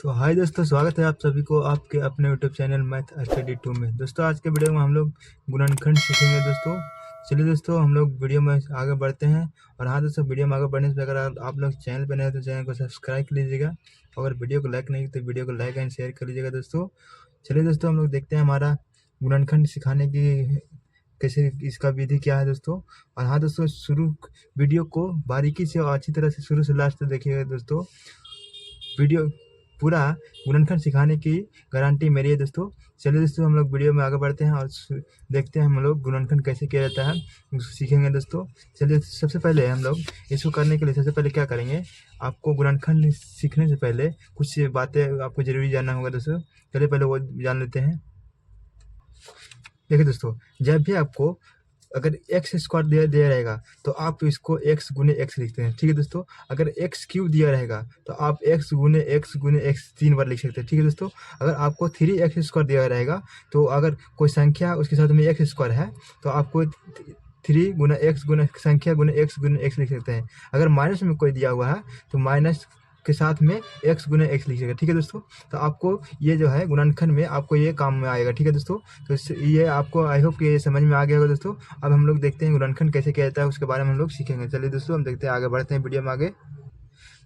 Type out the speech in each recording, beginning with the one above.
तो हाय दोस्तों, स्वागत है आप सभी को आपके अपने यूट्यूब चैनल मैथ स्टडी 2 में। दोस्तों आज के वीडियो में हम लोग गुणनखंड सीखेंगे दोस्तों। चलिए दोस्तों हम लोग वीडियो में आगे बढ़ते हैं। और हाँ दोस्तों, वीडियो में आगे बढ़ने से अगर आप लोग चैनल पर नए हैं तो चैनल को सब्सक्राइब कर लीजिएगा। अगर वीडियो को लाइक नहीं तो वीडियो को लाइक एंड शेयर कर लीजिएगा दोस्तों। चलिए दोस्तों हम लोग देखते हैं हमारा गुणनखंड सिखाने की कैसे, इसका विधि क्या है दोस्तों। और हाँ दोस्तों, शुरू वीडियो को बारीकी से और अच्छी तरह से शुरू से लास्ट तक देखिएगा दोस्तों। वीडियो पूरा गुणनखंड सिखाने की गारंटी मेरी है दोस्तों। चलिए दोस्तों हम लोग वीडियो में आगे बढ़ते हैं और देखते हैं हम लोग गुणनखंड कैसे किया जाता है, उसको सीखेंगे दोस्तों। चलिए सबसे पहले हम लोग इसको करने के लिए सबसे पहले क्या करेंगे, आपको गुणनखंड सीखने से पहले कुछ बातें आपको जरूरी जानना होगा दोस्तों। चलिए पहले वो जान लेते हैं। देखिए दोस्तों, जब भी आपको अगर एक्स स्क्वायर दिया रहेगा तो आप इसको एक्स गुने एक्स लिखते हैं, ठीक है दोस्तों। अगर एक्स क्यूब दिया रहेगा तो आप एक्स गुने एक्स 3 बार लिख सकते हैं, ठीक है दोस्तों। अगर आपको 3x स्क्वायर दिया रहेगा तो अगर कोई संख्या उसके साथ में एक्स स्क्वायर है तो आपको 3 गुना एक्स गुना संख्या गुने एक्स लिख सकते हैं। अगर माइनस में कोई दिया हुआ है तो माइनस के साथ में एक्स गुने एक्स लिखिएगा, ठीक है दोस्तों। तो आपको ये जो है गुणनखंड में आपको ये काम में आएगा, ठीक है दोस्तों। तो ये आपको आई होप कि ये समझ में आ गया होगा दोस्तों। अब हम लोग देखते हैं गुणनखंड कैसे किया जाता है, उसके बारे में हम लोग सीखेंगे। चलिए दोस्तों हम देखते हैं, आगे बढ़ते हैं वीडियो में आगे।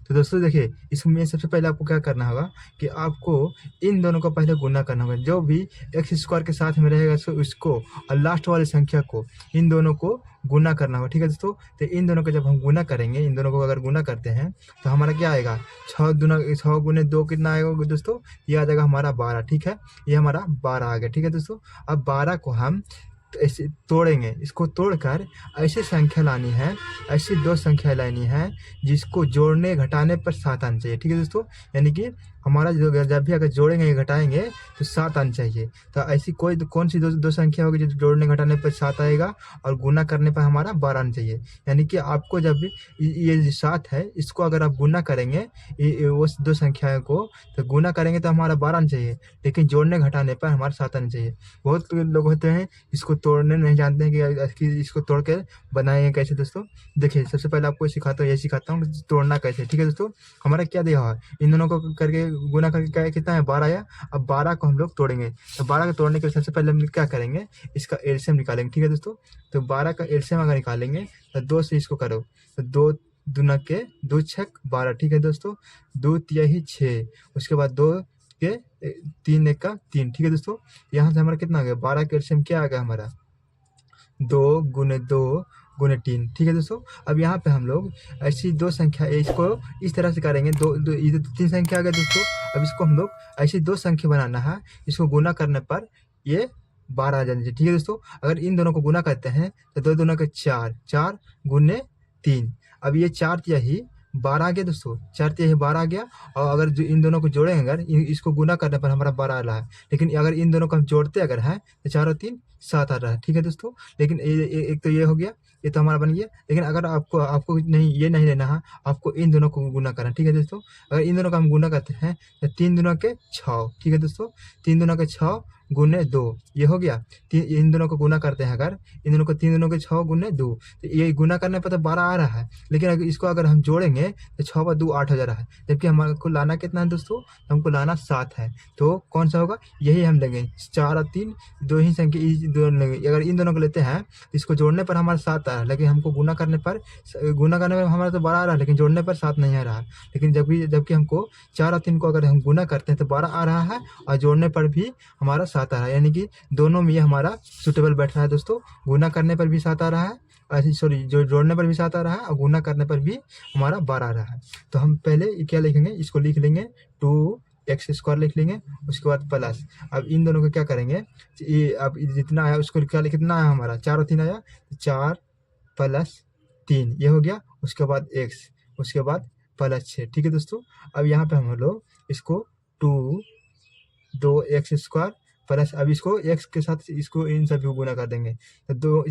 तो दोस्तों देखिए, इसमें सबसे पहले आपको क्या करना होगा कि आपको इन दोनों को पहले गुना करना होगा। जो भी एक्स स्क्वायर के साथ में रहेगा सो इसको और लास्ट वाली संख्या को, इन दोनों को गुना करना होगा, ठीक है दोस्तों। तो इन दोनों को जब हम गुना करेंगे, इन दोनों को अगर गुना करते हैं तो हमारा क्या आएगा, 6 गुने 2 कितना आएगा दोस्तों, ये आ जाएगा हमारा 12, ठीक है। ये हमारा 12 आ गया, ठीक है दोस्तों। अब 12 को हम ऐसे तोड़ेंगे, इसको तोड़कर ऐसे संख्या लानी है, ऐसी दो संख्या लानी है जिसको जोड़ने घटाने पर 7 आना चाहिए, ठीक है दोस्तों। यानी कि हमारा जो जब भी अगर जोड़ेंगे घटाएंगे तो 7 आना चाहिए। तो ऐसी कौन सी दो संख्या होगी जो जोड़ने घटाने पर 7 आएगा और गुना करने पर हमारा 12 आना चाहिए। यानी कि आपको जब भी ये 7 है, इसको अगर आप गुना करेंगे उस दो संख्याओं को, तो गुना करेंगे तो हमारा 12 आना चाहिए, लेकिन जोड़ने घटाने पर हमारा 7 आना चाहिए। बहुत लोग होते हैं इसको तोड़ने नहीं जानते हैं कि इसको तोड़ के बनाएंगे कैसे दोस्तों। देखिए सबसे पहले आपको सिखाता हूँ तोड़ना कैसे, ठीक है दोस्तों। हमारा क्या दिया हुआ है, इन दोनों को करके गुना करके क्या कितना है, 12 आया। अब 12 को हम लोग तोड़ेंगे, तो 12 को तोड़ने के लिए सबसे पहले हम क्या करेंगे, इसका एलसीएम निकालेंगे, ठीक है दोस्तों। तो 12 का एलसीएम अगर निकालेंगे तो 2 से इसको करो, तो 2 दूना के 2 छक 12, ठीक है दोस्तों। 2 तिया 6, उसके बाद 2 के 3 एक का 3, ठीक है दोस्तों। यहाँ से हमारा कितना आ गया, 12 का एलसीएम क्या आ गया हमारा, 2 गुने 2 गुने 3, ठीक है दोस्तों। अब यहाँ पे हम लोग ऐसी दो संख्या, इसको इस तरह से करेंगे, ये 3 संख्या आ गया दोस्तों। अब इसको हम लोग ऐसी 2 संख्या बनाना है, इसको गुना करने पर ये 12 आ जानी चाहिए, ठीक है दोस्तों। अगर इन दोनों को गुना करते हैं तो 2 दूना के 4, 4 गुने 3। अब ये 4 तिया ही 12 आ गया दोस्तों, 4 तिया ही 12 आ गया। और अगर जो इन दोनों को जोड़ेंगे, अगर इसको गुना करने पर हमारा 12 आ रहा है, लेकिन अगर इन दोनों को हम जोड़ते अगर है तो 4 और 3 7 आ रहा है, ठीक है दोस्तों। लेकिन एक तो ये हो गया, ये तो हमारा बन गया। लेकिन अगर आपको नहीं, ये नहीं लेना है, आपको इन दोनों को गुना करना, ठीक है दोस्तों। अगर इन दोनों का हम गुना करते हैं तो 3 दूना के 6, ठीक है दोस्तों। 3 दूना के 6 गुने 2, ये हो गया। इन दोनों को गुना करते हैं, अगर इन दोनों को 3 दूनों के 6 गुने 2, तो ये गुना करने पर तो 12 आ रहा है। लेकिन अगर इसको अगर हम जोड़ेंगे तो 6 × 2 8 हो जा रहा है, जबकि हमको लाना कितना है दोस्तों, हमको लाना 7 है। तो कौन सा होगा, यही हम लेंगे, 4 और 3 दो ही संख्या दोनों लेंगे। अगर इन दोनों को लेते हैं तो इसको जोड़ने पर हमारा 7 आ रहा है, लेकिन हमको गुना करने पर हमारा तो 12 आ रहा है, लेकिन जोड़ने पर 7 नहीं आ रहा है। लेकिन जबकि हमको 4 और 3 को अगर हम गुना करते हैं तो 12 आ रहा है, और जोड़ने पर भी हमारा 7 आ रहा है। यानी कि दोनों में ये हमारा सुटेबल बैठ रहा है दोस्तों। गुना करने पर भी 7 आ रहा है, ऐसे सॉरी जो जोड़ने पर भी 7 आ रहा है, और गुना करने पर भी हमारा 12 आ रहा है। तो हम पहले क्या लिखेंगे, इसको लिख लेंगे 2x² लिख लेंगे, उसके बाद प्लस। अब इन दोनों को क्या करेंगे, ये अब जितना आया उसको क्या, कितना आया हमारा, 4 और 3 आया, 4 + 3 ये हो गया। उसके बाद x, उसके बाद +6, ठीक है दोस्तों। अब यहाँ पे हम लोग इसको 2x² प्लस, अब इसको x के साथ इसको इन सभी को गुना कर देंगे। तो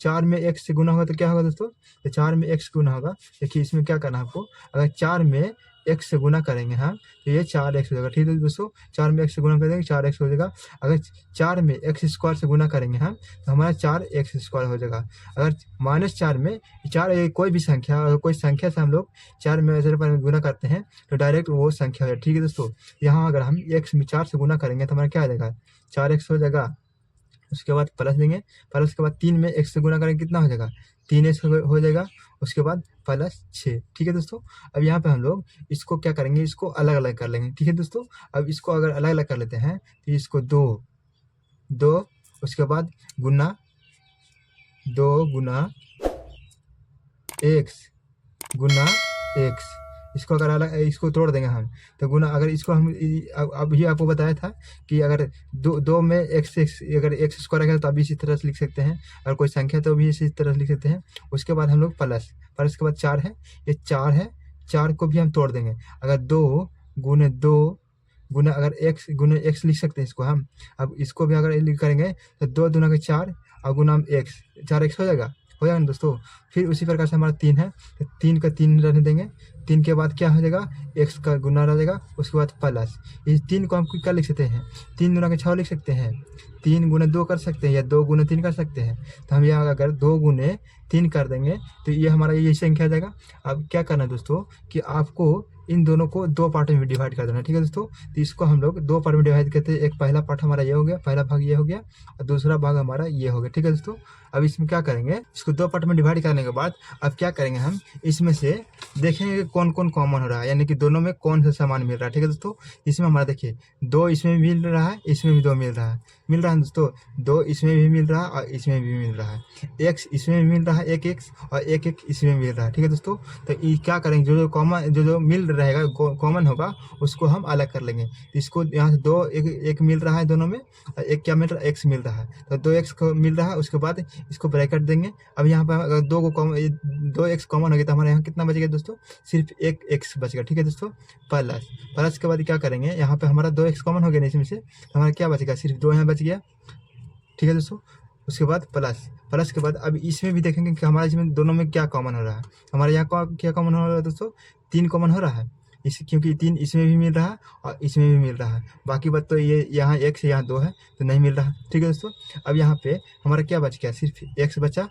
4 में x से गुना होगा तो क्या होगा दोस्तों, तो 4 में x गुना होगा। देखिए इसमें क्या करना है आपको, अगर 4 में x से गुना करेंगे हम तो ये 4x हो जाएगा। ठीक है दोस्तों, 4 में x से गुना कर देंगे 4x हो जाएगा। अगर 4 में x स्क्वायर से गुना करेंगे हम तो हमारा 4x स्क्वायर हो जाएगा। अगर -4 में 4 कोई भी संख्या, अगर कोई संख्या से हम लोग 4 में ऐसे पर गुना करते हैं तो डायरेक्ट वो संख्या हो जाए। ठीक है दोस्तों, यहाँ अगर हम x में 4 से गुना करेंगे तो हमारा क्या आ जाएगा 4x हो जाएगा। उसके बाद प्लस देंगे, प्लस के बाद 3 में x से गुना करेंगे कितना हो जाएगा 3x हो जाएगा। उसके बाद +6। ठीक है दोस्तों, अब यहाँ पे हम लोग इसको क्या करेंगे, इसको अलग अलग कर लेंगे। ठीक है दोस्तों, अब इसको अगर अलग अलग कर लेते हैं तो इसको 2 उसके बाद गुना 2 गुना x गुना x, इसको अगर अलग इसको तोड़ देंगे हम तो गुना, अगर इसको हम अभी आपको बताया था कि अगर दो में x अगर x स्क्वायर है तो अभी इसी तरह से लिख सकते हैं, अगर कोई संख्या तो भी इसी तरह से लिख सकते हैं। उसके बाद हम लोग प्लस के बाद 4 है, ये 4 है, 4 को भी हम तोड़ देंगे। अगर 2 गुना अगर x गुना x लिख सकते हैं इसको हम। अब इसको भी अगर लिख करेंगे तो 2 दूना के 4 और गुना x 4x हो जाएगा ना दोस्तों। फिर उसी प्रकार से हमारा 3 है तो 3 का 3 रहने देंगे। 3 के बाद क्या हो जाएगा x का गुना रह जाएगा। उसके बाद प्लस, इस 3 को हम क्या लिख सकते हैं 3 दूना के 6 लिख सकते हैं, 3 गुना 2 कर सकते हैं या 2 गुना 3 कर सकते हैं। तो हम यहाँ अगर 2 गुने 3 कर देंगे तो ये हमारा ये संख्या आ जाएगा। अब क्या करना है दोस्तों कि आपको इन दोनों को 2 पार्ट में डिवाइड कर देना। ठीक है दोस्तों, तो इसको हम लोग 2 पार्ट में डिवाइड करते हैं। एक पहला पार्ट हमारा ये हो गया, पहला भाग ये हो गया और दूसरा भाग हमारा ये हो गया। ठीक है दोस्तों, अब इसमें क्या करेंगे, इसको 2 पार्ट में डिवाइड करने के बाद अब क्या करेंगे हम इसमें से देखेंगे कौन कौन कॉमन हो रहा है, यानी कि दोनों में कौन सा सामान मिल रहा है। ठीक है दोस्तों, इसमें हमारा देखिए 2 इसमें भी मिल रहा है, इसमें भी 2 मिल रहा है दोस्तों, 2 इसमें भी मिल रहा है और इसमें भी मिल रहा है, x इसमें भी मिल रहा है 1x और 1 इसमें मिल रहा है। ठीक है दोस्तों, तो ये क्या करेंगे जो कॉमन जो मिल रहेगा कॉमन होगा उसको हम अलग कर लेंगे। इसको यहाँ से 2 एक मिल रहा है दोनों में और एक क्या मिल रहा है x मिल रहा है, तो 2x को मिल रहा है। उसके बाद इसको ब्रैकेट देंगे। अब यहाँ पर अगर 2x कॉमन हो गया तो हमारे यहाँ कितना बच गया दोस्तों, सिर्फ 1x बच गया। ठीक है दोस्तों, प्लस के बाद क्या करेंगे, यहाँ पे हमारा 2x कॉमन हो गया ना इसमें से, तो हमारा क्या बचेगा सिर्फ 2 यहाँ बच गया। ठीक है दोस्तों, उसके बाद प्लस के बाद अब इसमें भी देखेंगे कि हमारे इसमें दोनों में क्या कॉमन हो रहा है। हमारे यहाँ क्या कॉमन हो रहा है दोस्तों, 3 कॉमन हो रहा है क्योंकि 3 इसमें भी मिल रहा है और इसमें भी मिल रहा है। बाकी बात तो ये यहाँ x यहाँ 2 है तो नहीं मिल रहा। ठीक है दोस्तों, अब यहाँ पे हमारा क्या बच गया, सिर्फ x बचा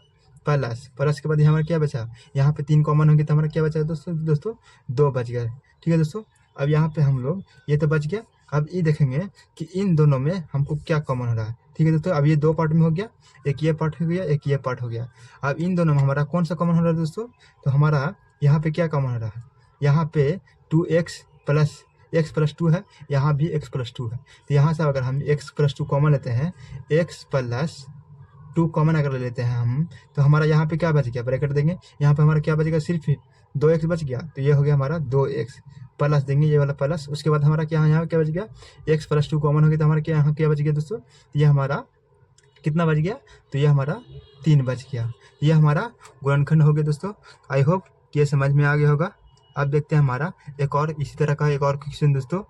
प्लस के बाद हमारा क्या बचा, यहाँ पे 3 कॉमन होंगे तो हमारा क्या बचा दोस्तों 2 बच गया। ठीक है दोस्तों, अब यहाँ पे हम लोग ये तो बच गया। अब ये देखेंगे कि इन दोनों में हमको क्या कॉमन हो रहा है। ठीक है दोस्तों, अब ये 2 पार्ट में हो गया, एक ये पार्ट हो गया, एक ये पार्ट हो गया। अब इन दोनों में हमारा कौन सा कॉमन हो रहा है दोस्तों, तो हमारा यहाँ पे क्या कॉमन हो रहा है, यहाँ पे 2x + 2 है, यहाँ भी x + 2 है। तो यहाँ से अगर हम x + 2 कॉमन लेते हैं, x + 2 कॉमन अगर ले लेते हैं हम, तो हमारा यहाँ पे क्या बच गया, ब्रैकेट देंगे, यहाँ पे हमारा क्या बचेगा सिर्फ 2x बच गया, तो ये हो गया हमारा 2x प्लस देंगे ये वाला प्लस। उसके बाद हमारा क्या यहाँ क्या बच गया, x + 2 कॉमन हो गया तो हमारा क्या यहाँ क्या बच गया दोस्तों, ये हमारा कितना बच गया, तो ये हमारा 3 बच गया। ये हमारा गुणनखंड हो गया दोस्तों। आई होप कि ये समझ में आ गया होगा। अब देखते हैं हमारा एक और इसी तरह का एक और क्वेश्चन दोस्तों।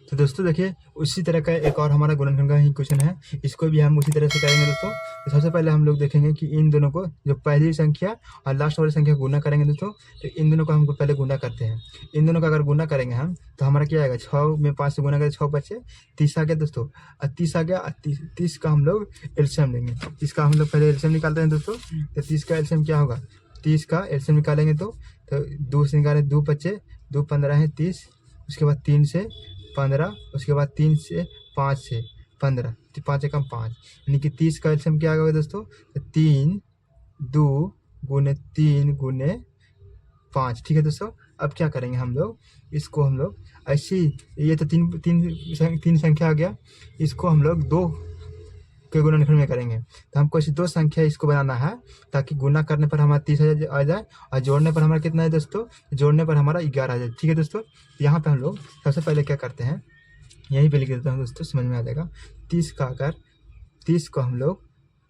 तो दोस्तों देखिए उसी तरह का एक और हमारा गुणनखंड का ही क्वेश्चन है, इसको भी हम उसी तरह से करेंगे दोस्तों। तो सबसे पहले हम लोग देखेंगे कि इन दोनों को, जो पहली संख्या और लास्ट वाली संख्या गुना करेंगे दोस्तों, तो इन दोनों को हमको पहले गुना करते हैं। इन दोनों का अगर गुना करेंगे हम तो हमारा क्या आएगा, 6 में 5 से गुना करें 6 बचे 30 आ गया दोस्तों। 30 आ गया, 30 का हम लोग एलसीएम लेंगे। 30 का हम लोग पहले एलसीएम निकालते हैं दोस्तों। तो 30 का एलसीएम क्या होगा, 30 का एलसीएम निकालेंगे तो 2 से निकालें, 2 बचे 2 15 है 30, उसके बाद 3 से 15, उसके बाद 3 से 5 से 15, 5 एकम 5, यानी कि 30 का एलसीएम क्या होगा दोस्तों, 3 2 गुने 3 गुने 5। ठीक है दोस्तों, अब क्या करेंगे हम लोग, इसको हम लोग ऐसी, ये तो तीन संख्या आ गया, इसको हम लोग 2 के गुणनखंड में करेंगे। तो हमको ऐसी 2 संख्या इसको बनाना है ताकि गुना करने पर हमारा 30 आ जाए और जोड़ने पर हमारा कितना है दोस्तों, जोड़ने पर हमारा 11 आ जाए। ठीक है दोस्तों, यहाँ पे हम लोग सबसे पहले क्या करते हैं, यहीं पे लिख देते हैं दोस्तों, समझ में आ जाएगा। 30 को हम लोग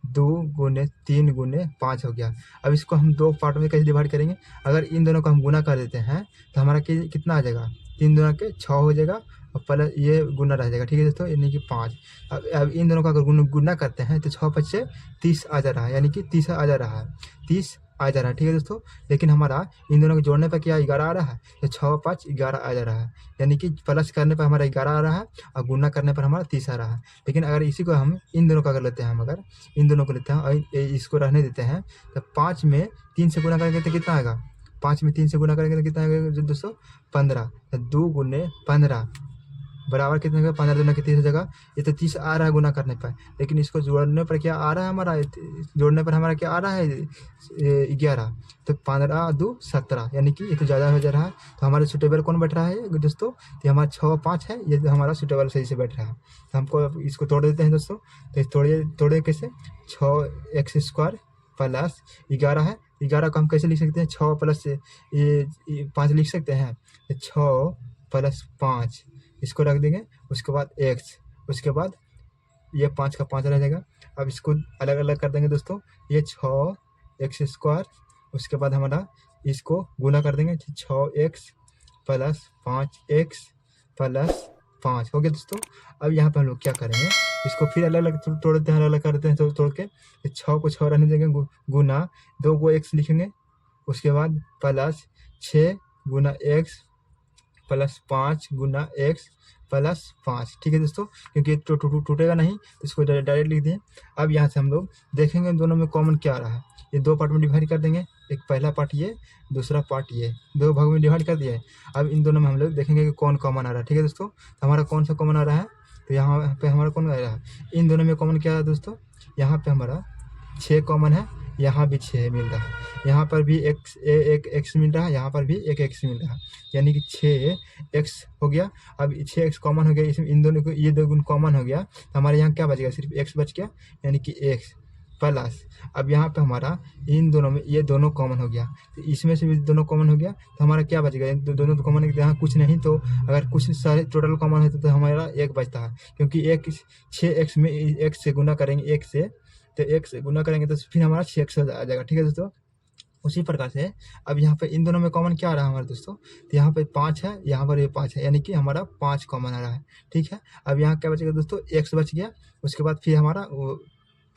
2 गुने 3 गुने 5 हो गया। अब इसको हम 2 पार्ट में कैसे डिवाइड करेंगे, अगर इन दोनों को हम गुना कर देते हैं तो हमारा कितना आ जाएगा, 3 दूना के 6 हो जाएगा और प्लस ये गुना रह जाएगा। ठीक है दोस्तों, यानी कि 5। अब इन दोनों का अगर गुना करते हैं तो 6 बच्चे 30 आ जा रहा है, यानी कि 30 आ जा रहा है, 30 आ जा रहा है, ठीक है दोस्तों। लेकिन हमारा इन दोनों को जोड़ने पर क्या 11 आ रहा है, तो 6 5 11 आ जा रहा है, यानी कि प्लस करने पर हमारा 11 आ रहा है और गुना करने पर हमारा 30 आ रहा है। लेकिन अगर इसी को हम इन दोनों का कर लेते हैं, हम अगर इन दोनों को लेते हैं और इसको रहने देते हैं, तो 5 में 3 से गुना करेंगे तो कितना आएगा, 5 में 3 से गुना करेंगे तो कितना आएगा दोस्तों 15, तो 2 गुने 15 बराबर कितने का 15 दूना की 30 हो जाएगा। ये तो 30 आ रहा है गुना करने पर, लेकिन इसको जोड़ने पर क्या आ रहा है हमारा, जोड़ने पर हमारा क्या आ रहा है 11, तो 15 2 17, यानी कि ये तो ज़्यादा हो जा रहा है। तो हमारा सुटेबल कौन बैठ रहा है दोस्तों, तो हमारा 6 5 है, ये हमारा सुटेबल सही से बैठ रहा है। तो हमको इसको तोड़ देते हैं दोस्तों, तो तोड़े कैसे, 6x² प्लस 11 है, 11 को हम कैसे लिख सकते हैं, 6 प्लस ये 5 लिख सकते हैं, 6 प्लस 5 इसको रख देंगे, उसके बाद x, उसके बाद ये 5 का 5 रह जाएगा। अब इसको अलग अलग कर देंगे दोस्तों, ये 6x², उसके बाद हमारा इसको गुना कर देंगे, 6x प्लस 5x प्लस 5 हो गया दोस्तों। अब यहाँ पे हम लोग क्या करेंगे, इसको फिर अलग अलग तोड़ते हैं, अलग अलग करते हैं, तोड़ के 6 को 6 रहने देंगे, गुना 2 को x लिखेंगे, उसके बाद प्लस 6 गुना x प्लस 5 गुना x प्लस 5, ठीक है दोस्तों, क्योंकि टूटेगा नहीं तो इसको डायरेक्ट लिख दिए। अब यहाँ से हम लोग देखेंगे दोनों में कॉमन क्या आ रहा है, ये 2 पार्ट में डिवाइड कर देंगे, एक पहला पार्ट ये, दूसरा पार्ट ये, 2 भाग में डिवाइड कर दिए। अब इन दोनों में हम लोग देखेंगे कि कौन कॉमन आ रहा है, ठीक है दोस्तों। तो हमारा कौन सा कॉमन आ रहा है, तो यहाँ पे हमारा कौन आ रहा है, इन दोनों में कॉमन क्या है दोस्तों, यहाँ पे हमारा 6 कॉमन है, यहाँ भी 6 मिल रहा है, यहाँ पर भी एक x मिल रहा है, यहाँ पर भी एक x मिल रहा है, यानी कि 6x हो गया। अब 6x कॉमन हो गया, इसमें इन दोनों को ये 2 गुण कॉमन हो गया, तो हमारे यहाँ क्या बच गया, सिर्फ x बच गया, यानी कि x प्लस। अब यहाँ पे हमारा इन दोनों में ये दोनों कॉमन हो गया, तो इसमें से भी दोनों कॉमन हो गया, तो हमारा क्या बच गया, दोनों तो कॉमन है, यहाँ कुछ नहीं, तो अगर कुछ सारे टोटल कॉमन है तो हमारा 1 बचता है, क्योंकि 6x में x से गुना करेंगे, 1 से, तो 1 से गुना करेंगे तो फिर हमारा 6x आ जाएगा, ठीक है दोस्तों। उसी प्रकार से अब यहाँ पे इन दोनों में कॉमन क्या आ रहा है हमारे दोस्तों, तो यहाँ पे 5 है, यहाँ पर ये 5 है, यानी कि हमारा 5 कॉमन आ रहा है, ठीक है। अब यहाँ क्या बचेगा दोस्तों, x बच गया, उसके बाद फिर हमारा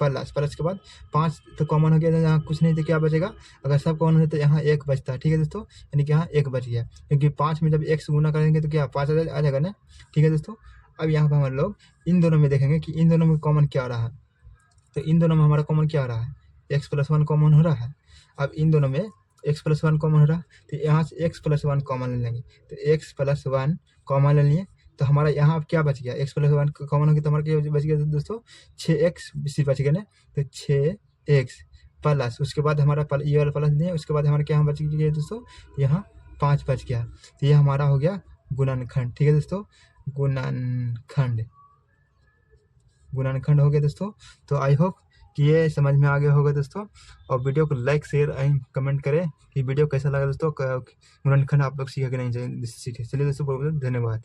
प्लस के बाद 5 तो कॉमन हो गया, यहाँ कुछ नहीं, तो क्या बचेगा, अगर सब कॉमन है तो यहाँ 1 बचता है, ठीक है दोस्तों, यानी कि यहाँ 1 बच गया, क्योंकि 5 में जब x गुना करेंगे तो क्या 5 आ जाएगा ना, ठीक है दोस्तों। अब यहाँ पर हम लोग इन दोनों में देखेंगे कि इन दोनों में कॉमन क्या आ रहा है, तो इन दोनों में हमारा कॉमन क्या आ रहा है, x प्लस 1 कॉमन हो रहा है। अब इन दोनों में x प्लस 1 कॉमन हो रहा है, तो यहाँ से x प्लस 1 कॉमन ले लेंगे, तो x प्लस 1 कॉमन ले लिए, तो हमारा यहाँ क्या बच गया, x प्लस 1 कॉमन हो गया, तो हमारा क्या बच गया दोस्तों, 6x बच गया ना, तो 6x प्लस, उसके बाद हमारा ये वाला प्लस दिए, उसके बाद हमारा क्या बच गया दोस्तों, यहाँ 5 बच गया, तो ये हमारा हो गया गुणनखंड, ठीक है दोस्तों, गुणनखंड हो गया दोस्तों। तो आई होप कि ये समझ में आ गया होगा दोस्तों, और वीडियो को लाइक शेयर एंड कमेंट करें कि वीडियो कैसा लगा दोस्तों, गुणनखंड आप लोग सीखे कि नहीं सीखे। चलिए दोस्तों, बहुत बहुत धन्यवाद।